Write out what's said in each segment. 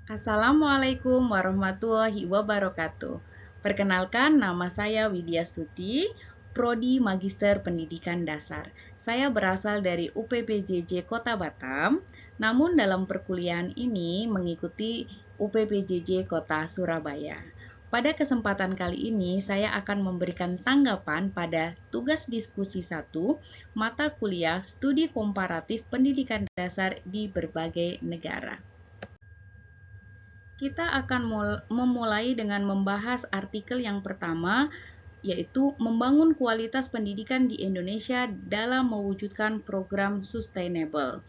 Assalamualaikum warahmatullahi wabarakatuh. Perkenalkan, nama saya Widya Stuti, Prodi Magister Pendidikan Dasar. Saya berasal dari UPPJJ Kota Batam, namun dalam perkuliahan ini mengikuti UPPJJ Kota Surabaya. Pada kesempatan kali ini, saya akan memberikan tanggapan pada tugas diskusi 1, mata kuliah Studi Komparatif Pendidikan Dasar di berbagai negara. Kita akan memulai dengan membahas artikel yang pertama, yaitu membangun kualitas pendidikan di Indonesia dalam mewujudkan program sustainable.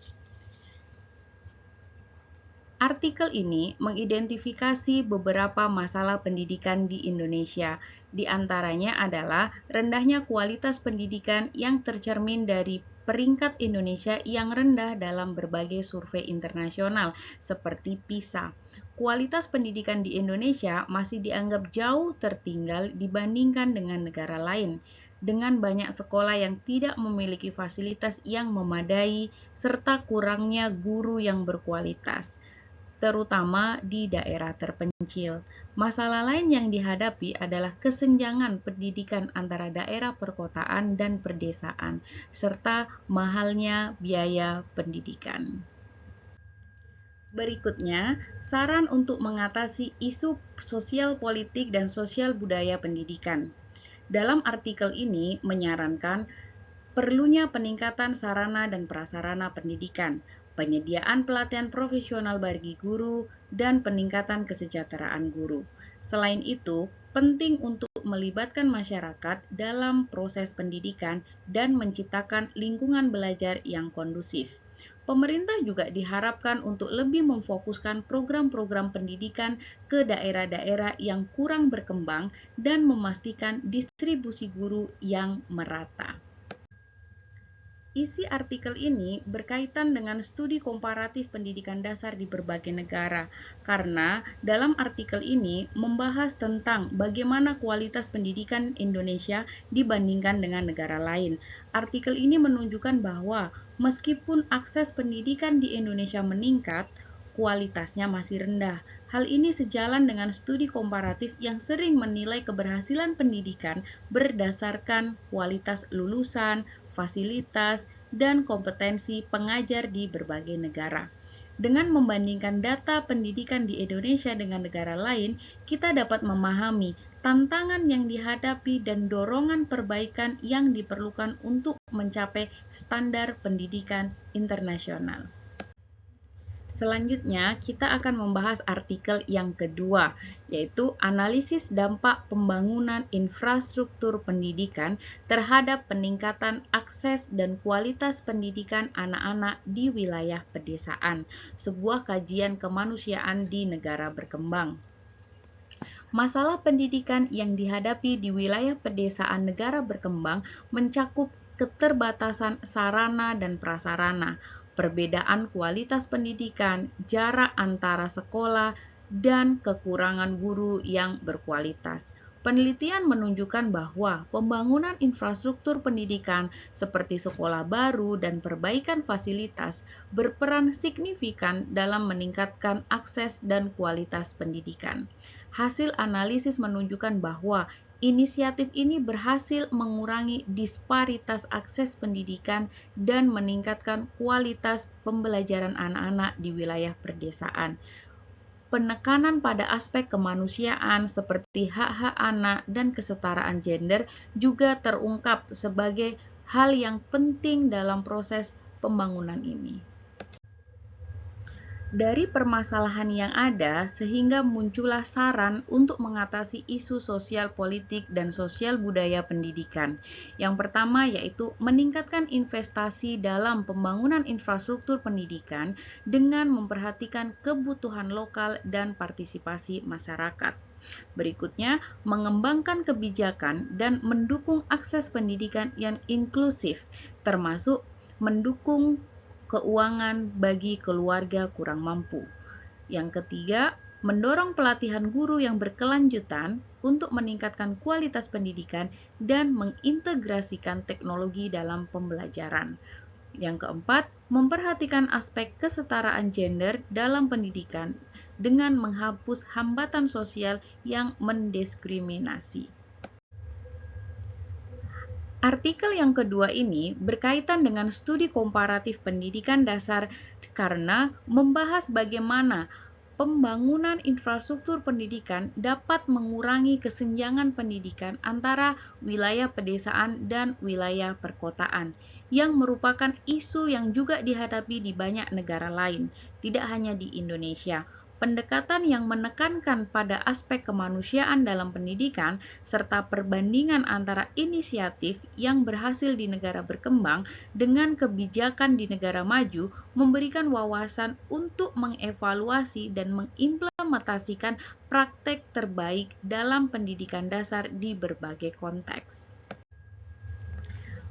Artikel ini mengidentifikasi beberapa masalah pendidikan di Indonesia. Di antaranya adalah rendahnya kualitas pendidikan yang tercermin dari peringkat Indonesia yang rendah dalam berbagai survei internasional seperti PISA. Kualitas pendidikan di Indonesia masih dianggap jauh tertinggal dibandingkan dengan negara lain, dengan banyak sekolah yang tidak memiliki fasilitas yang memadai serta kurangnya guru yang berkualitas, terutama di daerah terpencil. Masalah lain yang dihadapi adalah kesenjangan pendidikan antara daerah perkotaan dan pedesaan, serta mahalnya biaya pendidikan. Berikutnya, saran untuk mengatasi isu sosial politik dan sosial budaya pendidikan. Dalam artikel ini menyarankan perlunya peningkatan sarana dan prasarana pendidikan, penyediaan pelatihan profesional bagi guru, dan peningkatan kesejahteraan guru. Selain itu, penting untuk melibatkan masyarakat dalam proses pendidikan dan menciptakan lingkungan belajar yang kondusif. Pemerintah juga diharapkan untuk lebih memfokuskan program-program pendidikan ke daerah-daerah yang kurang berkembang dan memastikan distribusi guru yang merata. Isi artikel ini berkaitan dengan studi komparatif pendidikan dasar di berbagai negara, karena dalam artikel ini membahas tentang bagaimana kualitas pendidikan Indonesia dibandingkan dengan negara lain. Artikel ini menunjukkan bahwa meskipun akses pendidikan di Indonesia meningkat, kualitasnya masih rendah. Hal ini sejalan dengan studi komparatif yang sering menilai keberhasilan pendidikan berdasarkan kualitas lulusan, fasilitas, dan kompetensi pengajar di berbagai negara. Dengan membandingkan data pendidikan di Indonesia dengan negara lain, kita dapat memahami tantangan yang dihadapi dan dorongan perbaikan yang diperlukan untuk mencapai standar pendidikan internasional. Selanjutnya, kita akan membahas artikel yang kedua, yaitu analisis dampak pembangunan infrastruktur pendidikan terhadap peningkatan akses dan kualitas pendidikan anak-anak di wilayah pedesaan, sebuah kajian kemanusiaan di negara berkembang. Masalah pendidikan yang dihadapi di wilayah pedesaan negara berkembang mencakup keterbatasan sarana dan prasarana, perbedaan kualitas pendidikan, jarak antara sekolah, dan kekurangan guru yang berkualitas. Penelitian menunjukkan bahwa pembangunan infrastruktur pendidikan seperti sekolah baru dan perbaikan fasilitas berperan signifikan dalam meningkatkan akses dan kualitas pendidikan. Hasil analisis menunjukkan bahwa inisiatif ini berhasil mengurangi disparitas akses pendidikan dan meningkatkan kualitas pembelajaran anak-anak di wilayah pedesaan. Penekanan pada aspek kemanusiaan seperti hak-hak anak dan kesetaraan gender juga terungkap sebagai hal yang penting dalam proses pembangunan ini. Dari permasalahan yang ada, sehingga muncullah saran untuk mengatasi isu sosial politik dan sosial budaya pendidikan. Yang pertama yaitu meningkatkan investasi dalam pembangunan infrastruktur pendidikan dengan memperhatikan kebutuhan lokal dan partisipasi masyarakat. Berikutnya, mengembangkan kebijakan dan mendukung akses pendidikan yang inklusif, termasuk mendukung keuangan bagi keluarga kurang mampu. Yang ketiga, mendorong pelatihan guru yang berkelanjutan untuk meningkatkan kualitas pendidikan dan mengintegrasikan teknologi dalam pembelajaran. Yang keempat, memperhatikan aspek kesetaraan gender dalam pendidikan dengan menghapus hambatan sosial yang mendiskriminasi. Artikel yang kedua ini berkaitan dengan studi komparatif pendidikan dasar karena membahas bagaimana pembangunan infrastruktur pendidikan dapat mengurangi kesenjangan pendidikan antara wilayah pedesaan dan wilayah perkotaan, yang merupakan isu yang juga dihadapi di banyak negara lain, tidak hanya di Indonesia. Pendekatan yang menekankan pada aspek kemanusiaan dalam pendidikan serta perbandingan antara inisiatif yang berhasil di negara berkembang dengan kebijakan di negara maju memberikan wawasan untuk mengevaluasi dan mengimplementasikan praktek terbaik dalam pendidikan dasar di berbagai konteks.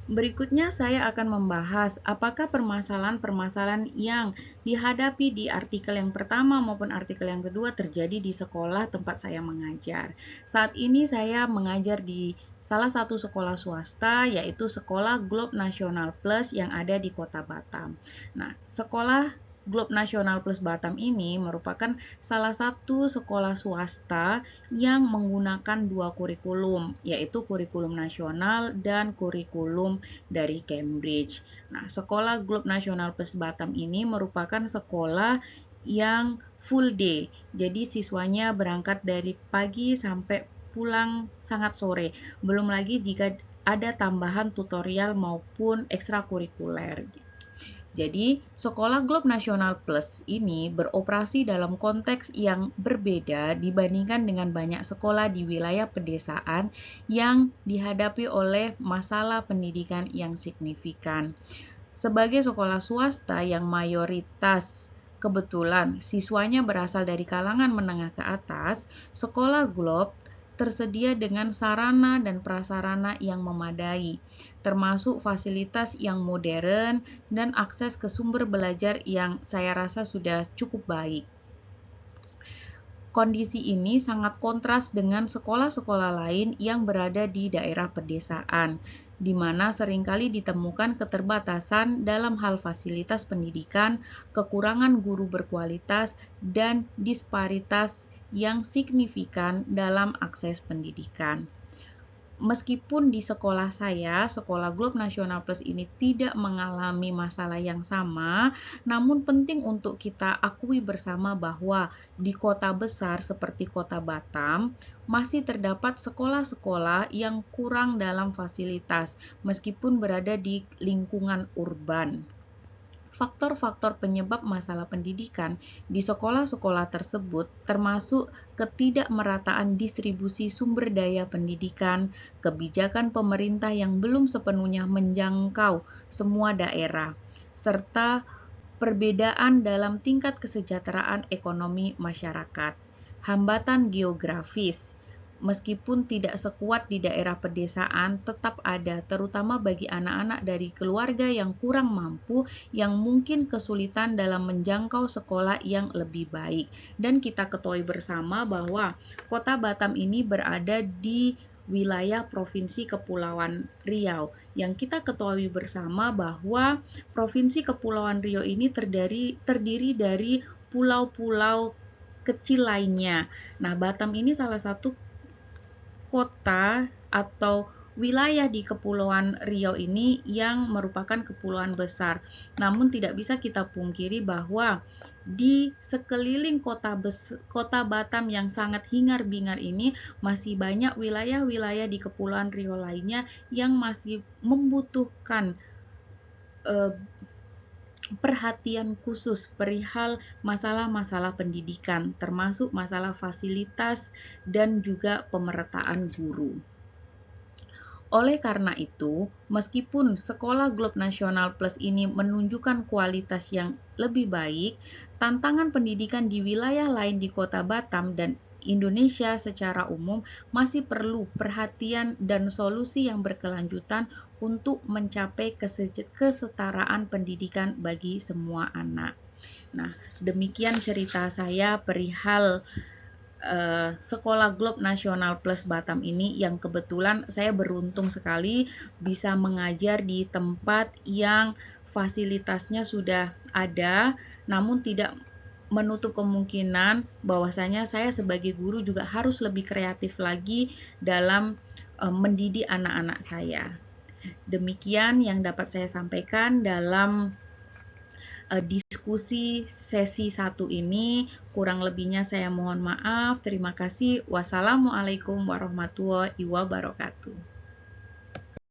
Berikutnya saya akan membahas apakah permasalahan-permasalahan yang dihadapi di artikel yang pertama maupun artikel yang kedua terjadi di sekolah tempat saya mengajar. Saat ini saya mengajar di salah satu sekolah swasta, yaitu Sekolah Globe Nasional Plus yang ada di Kota Batam. Nah, Sekolah Globe Nasional Plus Batam ini merupakan salah satu sekolah swasta yang menggunakan dua kurikulum, yaitu kurikulum nasional dan kurikulum dari Cambridge. Nah, Sekolah Globe Nasional Plus Batam ini merupakan sekolah yang full day. Jadi siswanya berangkat dari pagi sampai pulang sangat sore. Belum lagi jika ada tambahan tutorial maupun ekstrakurikuler. Jadi, Sekolah Globe Nasional Plus ini beroperasi dalam konteks yang berbeda dibandingkan dengan banyak sekolah di wilayah pedesaan yang dihadapi oleh masalah pendidikan yang signifikan. Sebagai sekolah swasta yang mayoritas kebetulan siswanya berasal dari kalangan menengah ke atas, Sekolah Globe tersedia dengan sarana dan prasarana yang memadai, termasuk fasilitas yang modern dan akses ke sumber belajar yang saya rasa sudah cukup baik. Kondisi ini sangat kontras dengan sekolah-sekolah lain yang berada di daerah pedesaan, di mana seringkali ditemukan keterbatasan dalam hal fasilitas pendidikan, kekurangan guru berkualitas, dan disparitas yang signifikan dalam akses pendidikan. Meskipun di sekolah saya, Sekolah Globe Nasional Plus ini tidak mengalami masalah yang sama, namun penting untuk kita akui bersama bahwa di kota besar seperti Kota Batam, masih terdapat sekolah-sekolah yang kurang dalam fasilitas, meskipun berada di lingkungan urban. Faktor-faktor penyebab masalah pendidikan di sekolah-sekolah tersebut termasuk ketidakmerataan distribusi sumber daya pendidikan, kebijakan pemerintah yang belum sepenuhnya menjangkau semua daerah, serta perbedaan dalam tingkat kesejahteraan ekonomi masyarakat. Hambatan geografis, meskipun tidak sekuat di daerah pedesaan, tetap ada, terutama bagi anak-anak dari keluarga yang kurang mampu, yang mungkin kesulitan dalam menjangkau sekolah yang lebih baik. Dan kita ketahui bersama bahwa Kota Batam ini berada di wilayah Provinsi Kepulauan Riau. Yang kita ketahui bersama bahwa Provinsi Kepulauan Riau ini terdiri dari pulau-pulau kecil lainnya. Nah, Batam ini salah satu kota atau wilayah di Kepulauan Riau ini yang merupakan kepulauan besar. Namun tidak bisa kita pungkiri bahwa di sekeliling kota Batam yang sangat hingar-bingar ini masih banyak wilayah-wilayah di Kepulauan Riau lainnya yang masih membutuhkan perhatian khusus perihal masalah-masalah pendidikan, termasuk masalah fasilitas dan juga pemerataan guru. Oleh karena itu, meskipun Sekolah Globe Nasional Plus ini menunjukkan kualitas yang lebih baik, tantangan pendidikan di wilayah lain di Kota Batam dan Indonesia secara umum masih perlu perhatian dan solusi yang berkelanjutan untuk mencapai kesetaraan pendidikan bagi semua anak. Nah, demikian cerita saya perihal Sekolah Globe Nasional Plus Batam ini, yang kebetulan saya beruntung sekali bisa mengajar di tempat yang fasilitasnya sudah ada, namun tidak menutup kemungkinan bahwasanya saya sebagai guru juga harus lebih kreatif lagi dalam mendidik anak-anak saya. Demikian yang dapat saya sampaikan dalam diskusi sesi 1 ini. Kurang lebihnya saya mohon maaf. Terima kasih. Wassalamualaikum warahmatullahi wabarakatuh.